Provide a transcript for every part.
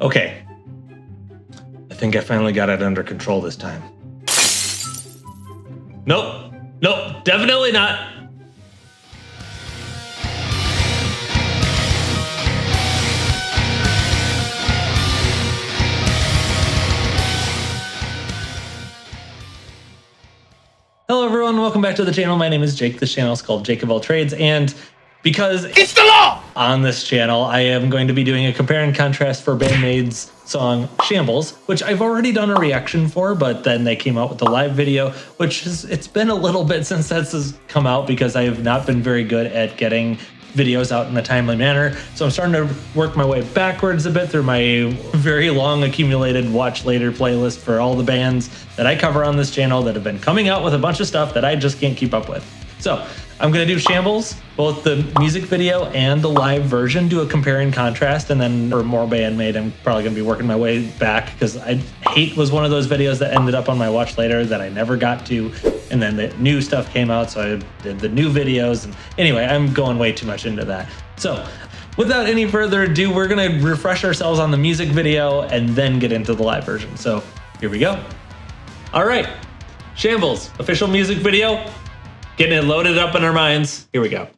Okay. I think I finally got it under control this time. Nope. Nope. Definitely not. Hello everyone, welcome back to the channel. My name is Jake. This channel is called Jake of All Trades, and because it's the law on this channel, I am going to be doing a compare and contrast for BAND-MAID's song Shambles, which I've already done a reaction for, but then they came out with the live video, which is, it's been a little bit since this has come out because I have not been very good at getting videos out in a timely manner. So I'm starting to work my way backwards a bit through my very long accumulated watch later playlist for all the bands that I cover on this channel that have been coming out with a bunch of stuff that I just can't keep up with. So I'm going to do Shambles, both the music video and the live version, do a compare and contrast, and then for more BAND-MAID, I'm probably going to be working my way back because I Hate was one of those videos that ended up on my watch later that I never got to, and then the new stuff came out, so I did the new videos, and anyway, I'm going way too much into that. So without any further ado, we're going to refresh ourselves on the music video and then get into the live version. So here we go. All right, Shambles, official music video. Getting it loaded up in our minds. Here we go.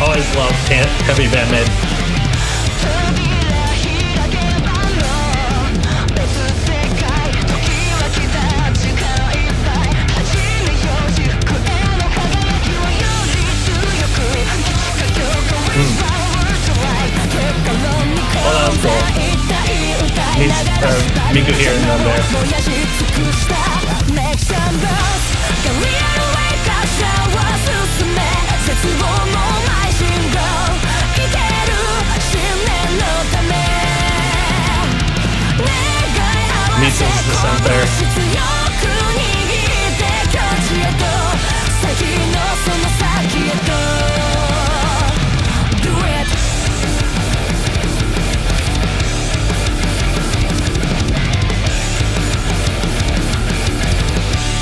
Always love heavy BAND-MAID. Oh, that was cool. Needs Miku here and then there. Needs some descent there.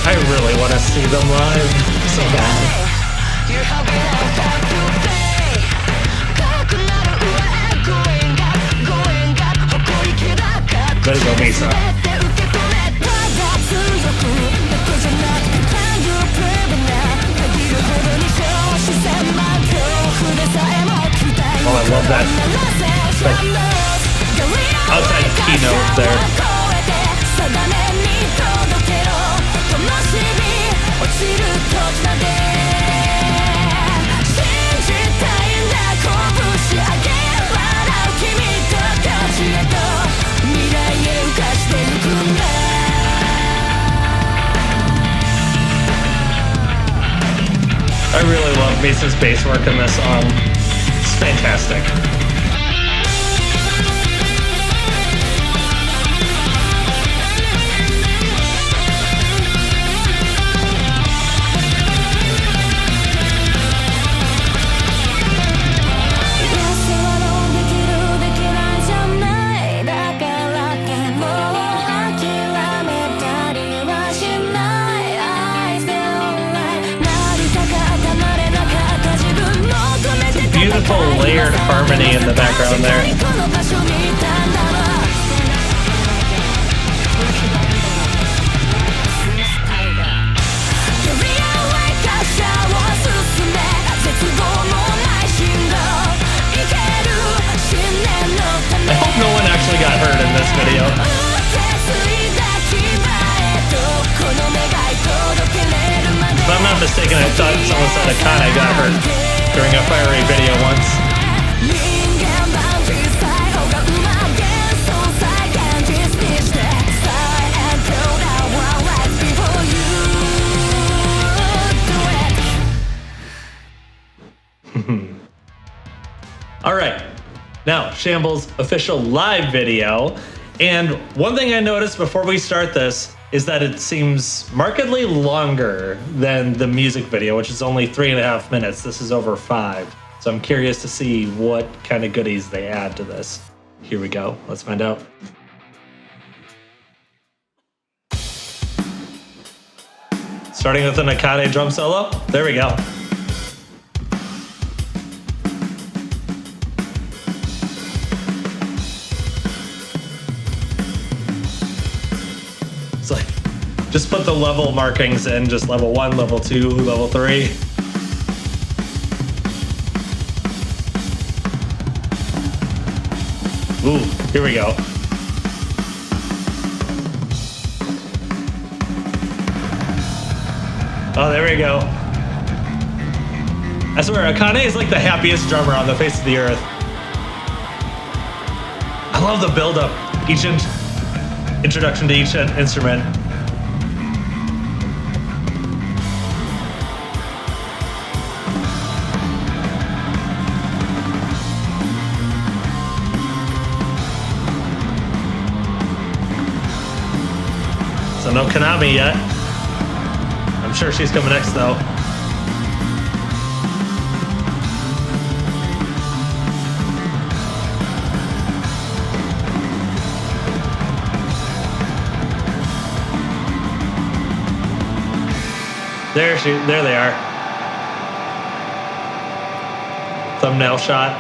I really want to see them live so bad. Better go, Misa. Oh, I love that. Like, outside keynote there. I really love Misa's bass work in this song. It's fantastic. Beautiful layered harmony in the background there. I hope no one actually got hurt in this video. If I'm not mistaken, I thought someone said Akane got hurt during a fiery video once. All right, now Shambles' official live video. And one thing I noticed before we start this is that it seems markedly longer than the music video, which is only 3.5 minutes. This is over 5. So I'm curious to see what kind of goodies they add to this. Here we go. Let's find out. Starting with an Akane drum solo. There we go. It's like, just put the level markings in, just level 1, level 2, level 3. Ooh, here we go. Oh, there we go. I swear, Akane is like the happiest drummer on the face of the earth. I love the build-up, each introduction to each instrument. So no Konami yet. I'm sure she's coming next though. There they are. Thumbnail shot.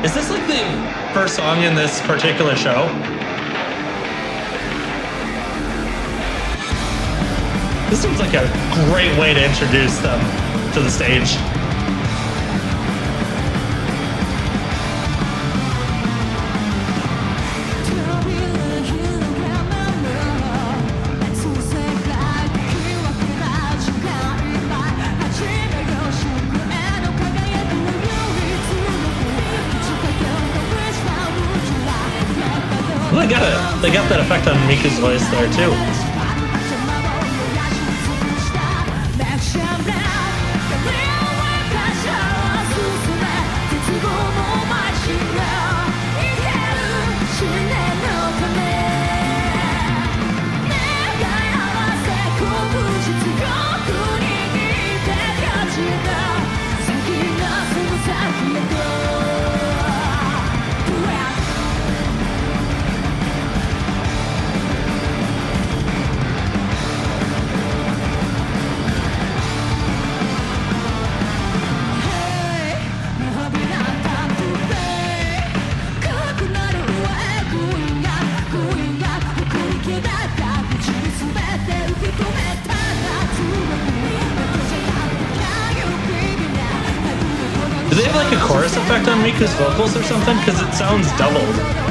Is this like the first song in this particular show? This seems like a great way to introduce them to the stage. They got that effect on Miku's voice there too. Do they have like a chorus effect on Miku's vocals or something? Because it sounds doubled.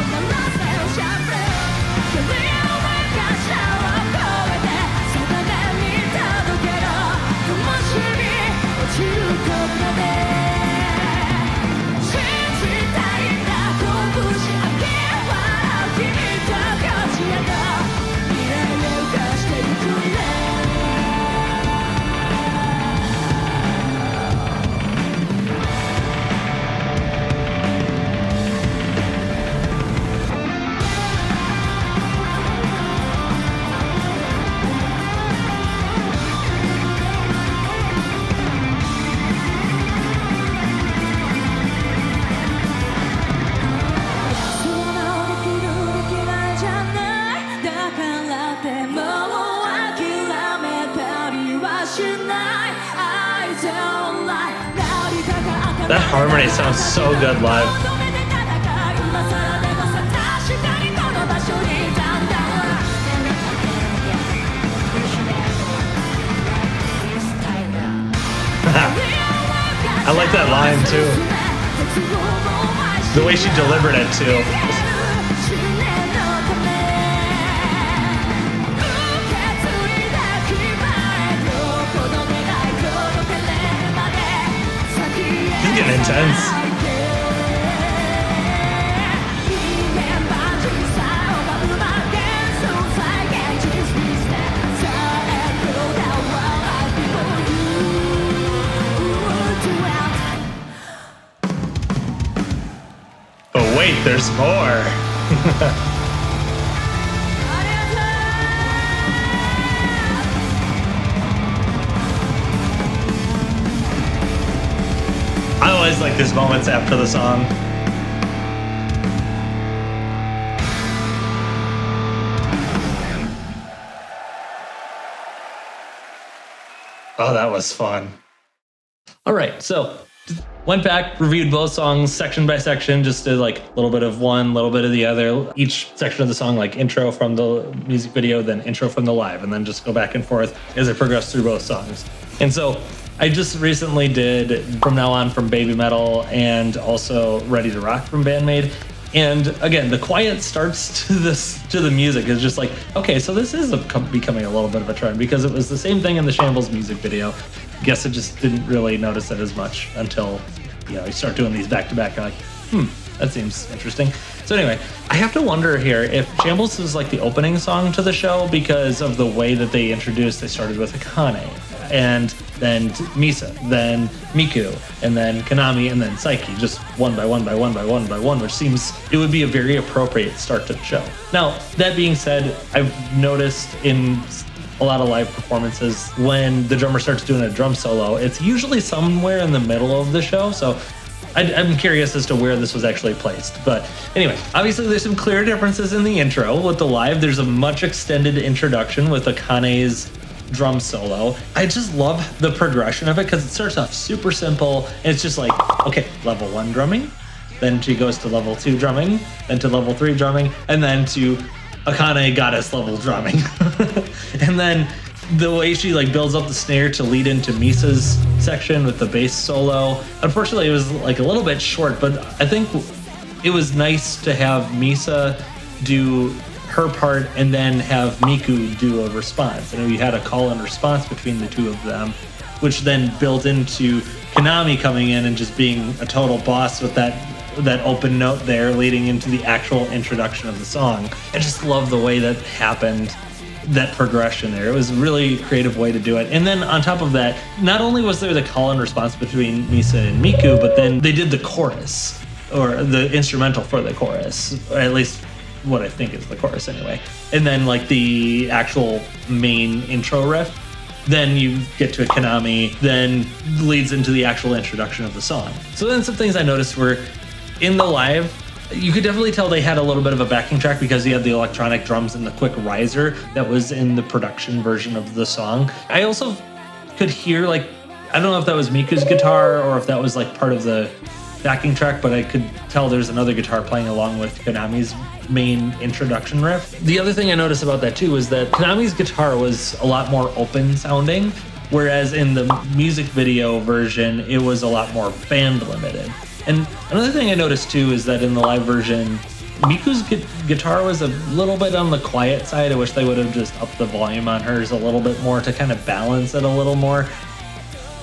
That harmony sounds so good live. I like that line too. The way she delivered it too. It's getting intense. wait, there's more. I always like these moments after the song. Oh, that was fun. All right, so went back, reviewed both songs section by section, just did like a little bit of one, a little bit of the other. Each section of the song, like intro from the music video, then intro from the live, and then just go back and forth as I progress through both songs. And so I just recently did From Now On from Baby Metal and also Ready to Rock from BAND-MAID. And again, the quiet starts to the music is just like, okay, so this is becoming a little bit of a trend, because it was the same thing in the Shambles music video. Guess I just didn't really notice it as much until, you start doing these back to back. I'm like, that seems interesting. So anyway, I have to wonder here if Shambles is like the opening song to the show because of the way that they started with Akane, and then Misa, then Miku, and then Konami, and then Psyche, just one by one by one by one by one, which seems it would be a very appropriate start to the show. Now, that being said, I've noticed in a lot of live performances when the drummer starts doing a drum solo, it's usually somewhere in the middle of the show, so I'm curious as to where this was actually placed. But anyway, obviously there's some clear differences in the intro. With the live, there's a much extended introduction with Akane's drum solo. I just love the progression of it because it starts off super simple, and it's just like, okay, level 1 drumming, then she goes to level 2 drumming, then to level 3 drumming, and then to Akane goddess level drumming. And then the way she like builds up the snare to lead into Misa's section with the bass solo. Unfortunately, it was like a little bit short, but I think it was nice to have Misa do her part and then have Miku do a response. And we had a call and response between the two of them, which then built into Konami coming in and just being a total boss with that open note there leading into the actual introduction of the song. I just love the way that happened, that progression there. It was a really creative way to do it. And then on top of that, not only was there the call and response between Misa and Miku, but then they did the chorus, or the instrumental for the chorus, or at least what I think is the chorus anyway. And then like the actual main intro riff, then you get to a Konami, then leads into the actual introduction of the song. So then some things I noticed were in the live, you could definitely tell they had a little bit of a backing track because you had the electronic drums and the quick riser that was in the production version of the song. I also could hear, like, I don't know if that was Miku's guitar or if that was like part of the backing track, but I could tell there's another guitar playing along with Konami's main introduction riff. The other thing I noticed about that too was that Konami's guitar was a lot more open sounding, whereas in the music video version, it was a lot more band limited. And another thing I noticed too is that in the live version, Miku's guitar was a little bit on the quiet side. I wish they would have just upped the volume on hers a little bit more to kind of balance it a little more.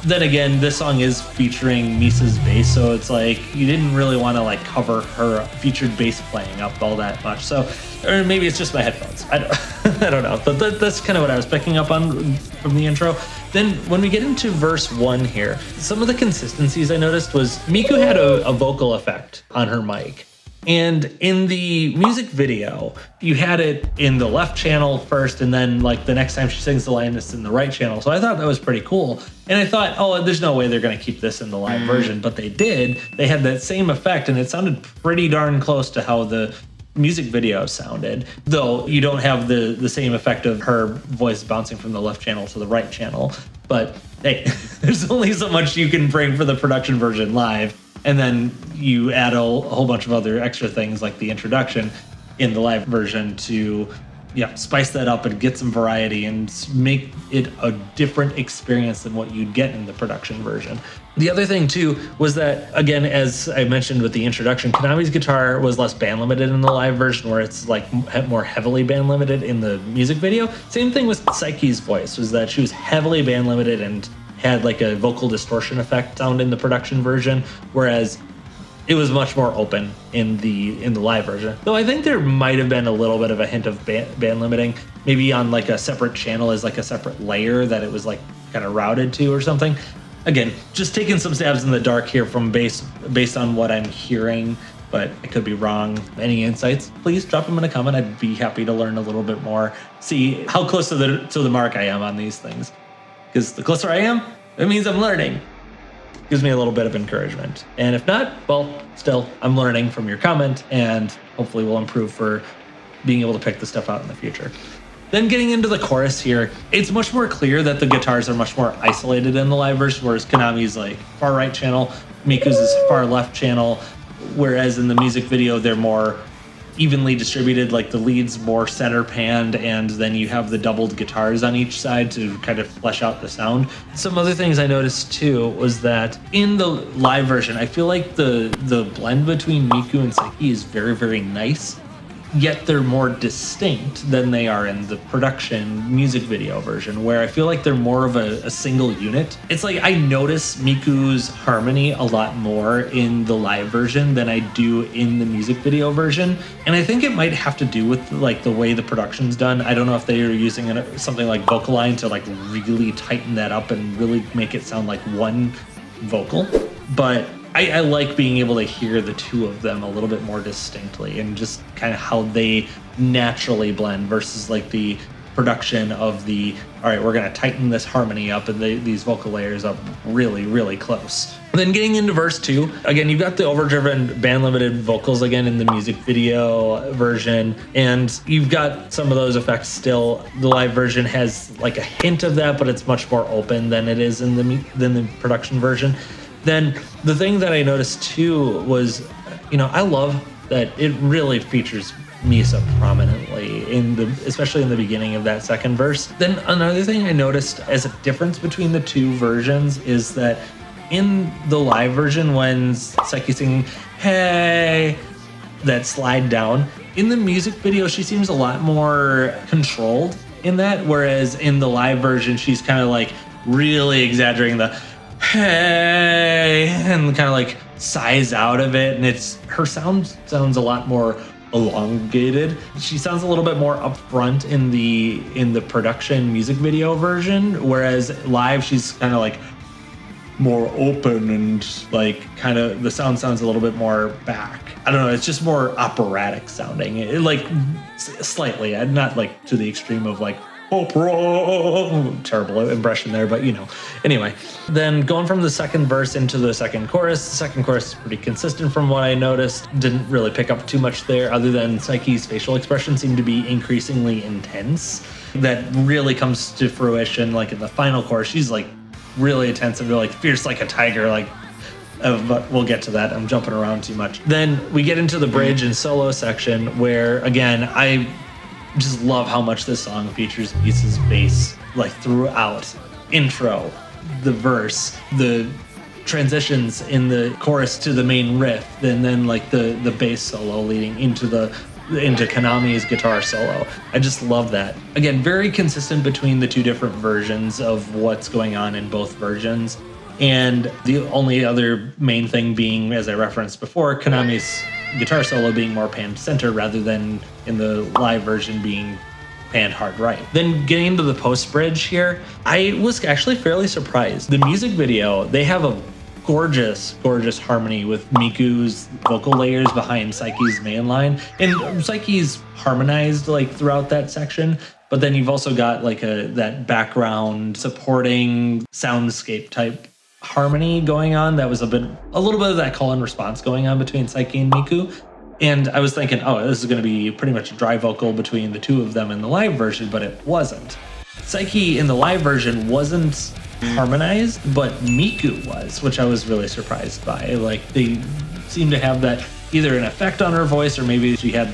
Then again, this song is featuring Misa's bass, so it's like you didn't really want to like cover her featured bass playing up all that much. So, or maybe it's just my headphones. I don't know. But that's kind of what I was picking up on from the intro. Then when we get into verse 1 here, some of the consistencies I noticed was Miku had a vocal effect on her mic. And in the music video, you had it in the left channel first, and then like the next time she sings the line, it's in the right channel. So I thought that was pretty cool. And I thought, oh, there's no way they're going to keep this in the live version, but they did. They had that same effect, and it sounded pretty darn close to how the music video sounded, though you don't have the same effect of her voice bouncing from the left channel to the right channel. But hey, there's only so much you can bring for the production version live. And then you add a whole bunch of other extra things like the introduction in the live version to spice that up and get some variety and make it a different experience than what you'd get in the production version. The other thing too was that, again, as I mentioned with the introduction, Konami's guitar was less band limited in the live version, where it's like more heavily band limited in the music video. Same thing with Psyche's voice, was that she was heavily band limited and had like a vocal distortion effect sound in the production version, whereas it was much more open in the live version. Though I think there might have been a little bit of a hint of band limiting, maybe on like a separate channel as like a separate layer that it was like kind of routed to or something. Again, just taking some stabs in the dark here from based on what I'm hearing but I could be wrong. Any insights, please drop them in a comment. I'd be happy to learn a little bit more, see how close to the mark I am on these things. Because the closer I am, it means I'm learning. Gives me a little bit of encouragement. And if not, well, still, I'm learning from your comment, and hopefully we'll improve for being able to pick this stuff out in the future. Then getting into the chorus here, it's much more clear that the guitars are much more isolated in the live version, whereas Konami's like far right channel, Miku's is far left channel, whereas in the music video, they're more evenly distributed, like the lead's more center panned, and then you have the doubled guitars on each side to kind of flesh out the sound. Some other things I noticed too was that in the live version, I feel like the blend between Miku and Slinky is very, very nice, yet they're more distinct than they are in the production music video version, where I feel like they're more of a single unit. It's like I notice Miku's harmony a lot more in the live version than I do in the music video version, and I think it might have to do with like the way the production's done. I don't know if they are using something like vocal line to like really tighten that up and really make it sound like one vocal, but I like being able to hear the two of them a little bit more distinctly and just kind of how they naturally blend versus like the production of the, all right, we're going to tighten this harmony up and these vocal layers up really, really close. Then getting into verse 2, again, you've got the overdriven band limited vocals again in the music video version, and you've got some of those effects still. The live version has like a hint of that, but it's much more open than it is in the production version. Then the thing that I noticed too was, I love that it really features Misa prominently especially in the beginning of that second verse. Then another thing I noticed as a difference between the two versions is that in the live version, when Slinky's singing, hey, that slide down, in the music video, she seems a lot more controlled in that, whereas in the live version, she's kind of like really exaggerating the hey, and kind of like sighs out of it, and her sound sounds a lot more elongated. She sounds a little bit more upfront in the production music video version, whereas live she's kind of like more open and like kind of the sound sounds a little bit more back. I don't know, it's just more operatic sounding, like slightly, not like to the extreme of like opera. Terrible impression there, but anyway. Then going from the second verse into the second chorus is pretty consistent from what I noticed. Didn't really pick up too much there, other than Psyche's facial expression seemed to be increasingly intense. That really comes to fruition like in the final chorus. She's like really intense and really like fierce like a tiger, like but we'll get to that. I'm jumping around too much. Then we get into the bridge and solo section where, again, I just love how much this song features Misa's bass like throughout. Intro, the verse, the transitions in the chorus to the main riff, then like the bass solo leading into Konami's guitar solo. I just love that. Again, very consistent between the two different versions of what's going on in both versions. And the only other main thing being, as I referenced before, Konami's guitar solo being more panned center rather than in the live version being panned hard right. Then getting into the post bridge here, I was actually fairly surprised. The music video, they have a gorgeous, gorgeous harmony with Miku's vocal layers behind Psyche's main line, and Psyche's harmonized like throughout that section. But then you've also got like that background supporting soundscape type harmony going on. That was a little bit of that call and response going on between Slinky and Miku. And I was thinking, oh, this is going to be pretty much a dry vocal between the two of them in the live version, but it wasn't. Slinky in the live version wasn't harmonized, but Miku was, which I was really surprised by. Like, they seemed to have that either an effect on her voice or maybe she had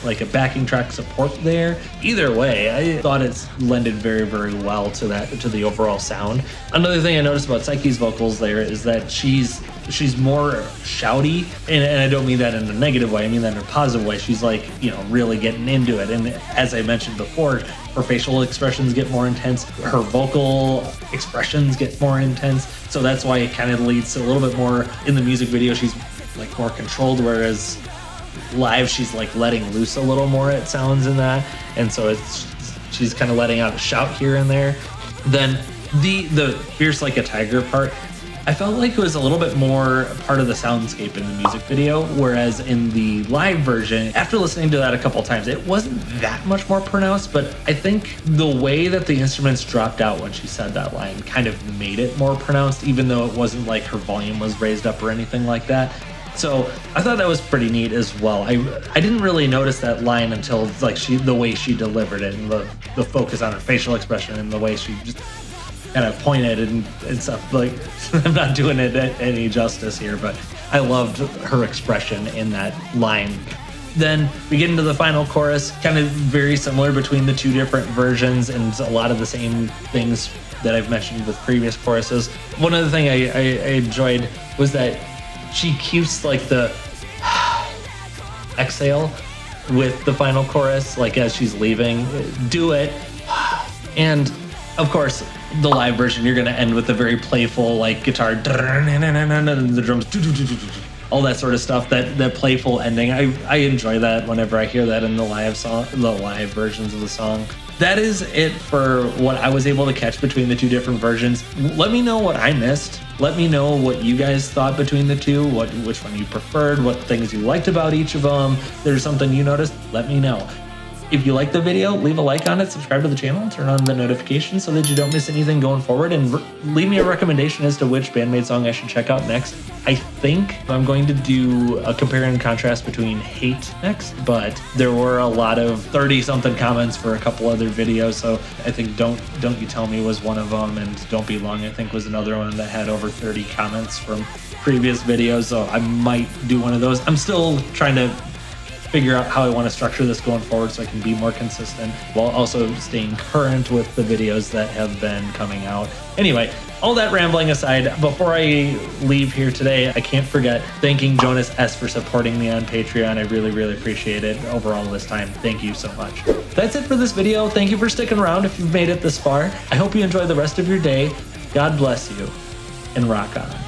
like a backing track support there. Either way, I thought it's lended very, very well to the overall sound. Another thing I noticed about Psyche's vocals there is that she's more shouty, and I don't mean that in a negative way, I mean that in a positive way. She's like, really getting into it. And as I mentioned before, her facial expressions get more intense, her vocal expressions get more intense. So that's why it kind of leads to a little bit more in the music video. She's like more controlled, whereas live she's like letting loose a little more, it sounds, in that. And so she's kind of letting out a shout here and there. Then the fierce like a tiger part, I felt like it was a little bit more part of the soundscape in the music video, whereas in the live version, after listening to that a couple times, it wasn't that much more pronounced, but I think the way that the instruments dropped out when she said that line kind of made it more pronounced, even though it wasn't like her volume was raised up or anything like that. So I thought that was pretty neat as well. I didn't really notice that line until like the way she delivered it and the focus on her facial expression and the way she just kind of pointed and stuff. Like, I'm not doing it any justice here, but I loved her expression in that line. Then we get into the final chorus, kind of very similar between the two different versions and a lot of the same things that I've mentioned with previous choruses. One other thing I enjoyed was that she keeps like the exhale with the final chorus, like as she's leaving, do it. And of course, the live version, you're gonna end with a very playful like guitar, and the drums, all that sort of stuff. That playful ending, I enjoy that whenever I hear that in the live versions of the song. That is it for what I was able to catch between the two different versions. Let me know what I missed. Let me know what you guys thought between the two, which one you preferred, what things you liked about each of them. If there's something you noticed, let me know. If you like the video, leave a like on it, subscribe to the channel, and turn on the notifications so that you don't miss anything going forward, and leave me a recommendation as to which BAND-MAID song I should check out next. I think I'm going to do a compare and contrast between Hate next, but there were a lot of 30-something comments for a couple other videos, so I think Don't You Tell Me was one of them, and Don't Be Long, I think, was another one that had over 30 comments from previous videos, so I might do one of those. I'm still trying to figure out how I want to structure this going forward so I can be more consistent while also staying current with the videos that have been coming out. Anyway, all that rambling aside, before I leave here today, I can't forget thanking Jonas S. for supporting me on Patreon. I really, really appreciate it overall this time. Thank you so much. That's it for this video. Thank you for sticking around if you've made it this far. I hope you enjoy the rest of your day. God bless you, and rock on.